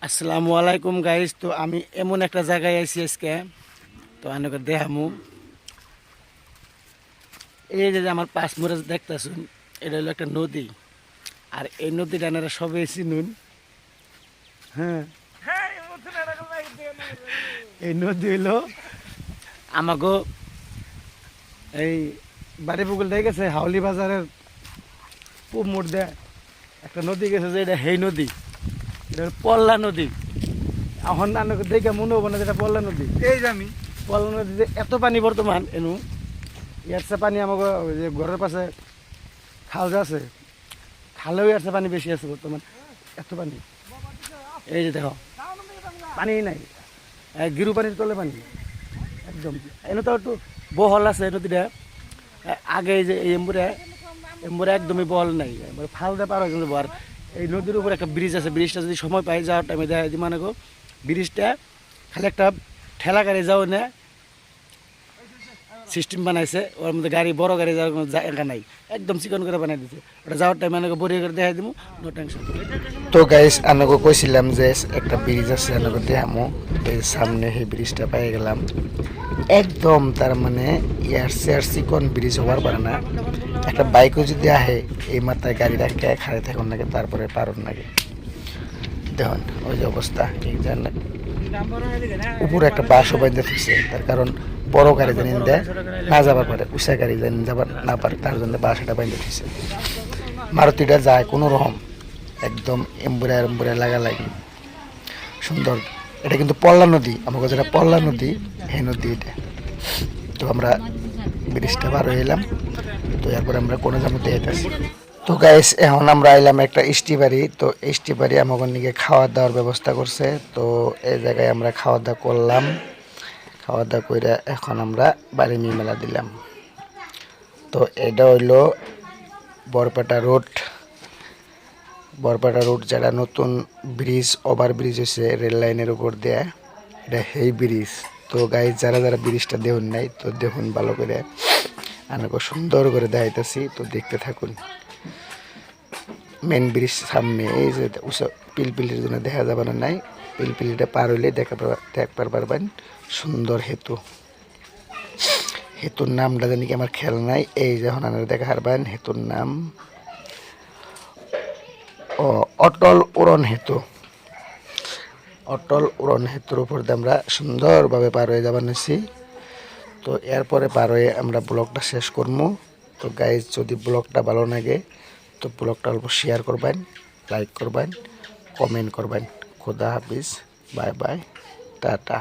আসসালামু আলাইকুম গাইস। তো আমি এমন একটা জায়গায় আইছি আজকে, তো আনকে দেখামু। এই যে আমার পাঁচ মোড়ে দেখতেছুন, এটা হলো একটা নদী। আর এই নদীটা আপনারা সবাই চিনুন। হ্যাঁ, এই নদী হইলো আমাগো এই বাড়ি পুকুর দিয়ে গেছে হাওলি বাজারের পূব মোড় দেয় একটা নদী গেছে, যে এটা হেই নদী, এটা হলো পল্লা নদী। এখন আনকে দেখে মনে হবো না যেটা পল্লা নদী। এই যে আমি পল্লা নদীতে এত পানি বর্তমান এনু, ইয়ারছে পানি আমাকে ওই যে ঘরের পাশে খাল যে আছে, খালেও ইয়ারছে পানি বেশি আছে বর্তমান, এত পানি। এই যে দেখো পানি নাই, গিরু পানির তলে পানি একদম। এনে তো একটু বহল আছে এই নদীটা। আগে এই যে এই এম্বুরে এম্বুরে একদমই বহল নাই, ফাল দিয়ে পার হয়ে যাবো। আর এই নদীর উপর একটা ব্রিজ আছে, ব্রিজটা যদি সময় পাই যাওয়ার টাইমে দেখা দিই মানে গো, ব্রিজটা খালি একটা ঠেলা গাড়ি যাও না সিস্টেম বানাইছে, ওর মধ্যে গাড়ি বড় গাড়ি যাওয়ার কোনো জায়গা নাই, একদম চিকন করে বানাই দিচ্ছে। ওটা যাওয়ার টাইমে আমাকে বড়িয়ে করে দেখাই দিব, নো টেনশন। তো গাইস আনকে কইছিলাম যে একটা ব্রিজ আছে আনকে দেখামো, এই সামনে সেই ব্রিজটা পাই গেলাম। একদম তার মানে ইয়ার চিকন ব্রিজ হওয়ার পারে না। একটা বাইকও যদি আহে এই মাথায় গাড়ি রাখে খাড়ে থাকুন নাকি, তারপরে পারুন নাকি দেখুন ওই যে অবস্থা। এই জানে উপরে একটা বাসও বাইন্দা থাকছে, তার কারণ বড় গাড়ি জানি দেয় না যাবার পারে, উষা গাড়ি জানি যাবার না পারে, তার জন্য বাসাটা বাইন্দা থাকছে। মারুতিটা যায় কোনো রকম, একদম এম্বুরা লাগা লাগে সুন্দর। এটা কিন্তু পল্লা নদী, আমাকে যেটা পল্লা নদী এই নদী এটা। তো আমরা ব্রিজটা পার হয়ে এলাম, তো এরপরে আমরা কোনো জামতে যেতেছি। তো গাইস এখন আমরা এলাম একটা স্টিবাড়ি। তো স্টিবাড়ি আমাকে নিয়ে খাওয়া দাওয়ার ব্যবস্থা করছে। তো এই জায়গায় আমরা খাওয়া দাওয়া করলাম, খাওয়া দাওয়া করে এখন আমরা বাড়ি নিয়ে মেলা দিলাম। তো এটা হইলো বরপেটা রোড। বরপেটা রোড যেটা নতুন ব্রিজ, ওভার ব্রিজ হয়েছে রেল লাইনের উপর দেয়া, এটা হেই ব্রিজ। তো গাইজ যারা যারা ব্রিজটা দেখুন নাই, তো দেখুন ভালো করে, আমাকে সুন্দর করে দেখাইতেছি, তো দেখতে থাকুন। মেন ব্রিজ সামনে, এই যে পিলপিলির জন্য দেখা যাবে না নাই, পিলপিলিটা পার হইলে দেখবার পারবেন সুন্দর হেতু। হেতুর নামটা জানি কি আমার খেয়াল নাই, এই যখন আপনারা দেখা পারবেন হেতুর নাম ও অটল উড়ন হেতু। অটল উড়ন হেতুর উপর দিয়ে আমরা সুন্দরভাবে পার হয়ে যাবার নিছি। তো এরপরে পার হয়ে আমরা ব্লগটা শেষ করবো। তো গাইজ যদি ব্লগটা ভালো লাগে তো ব্লগটা অল্প শেয়ার করবেন, লাইক করবেন, কমেন্ট করবেন। খোদা হাফিজ, বাই বাই, টাটা।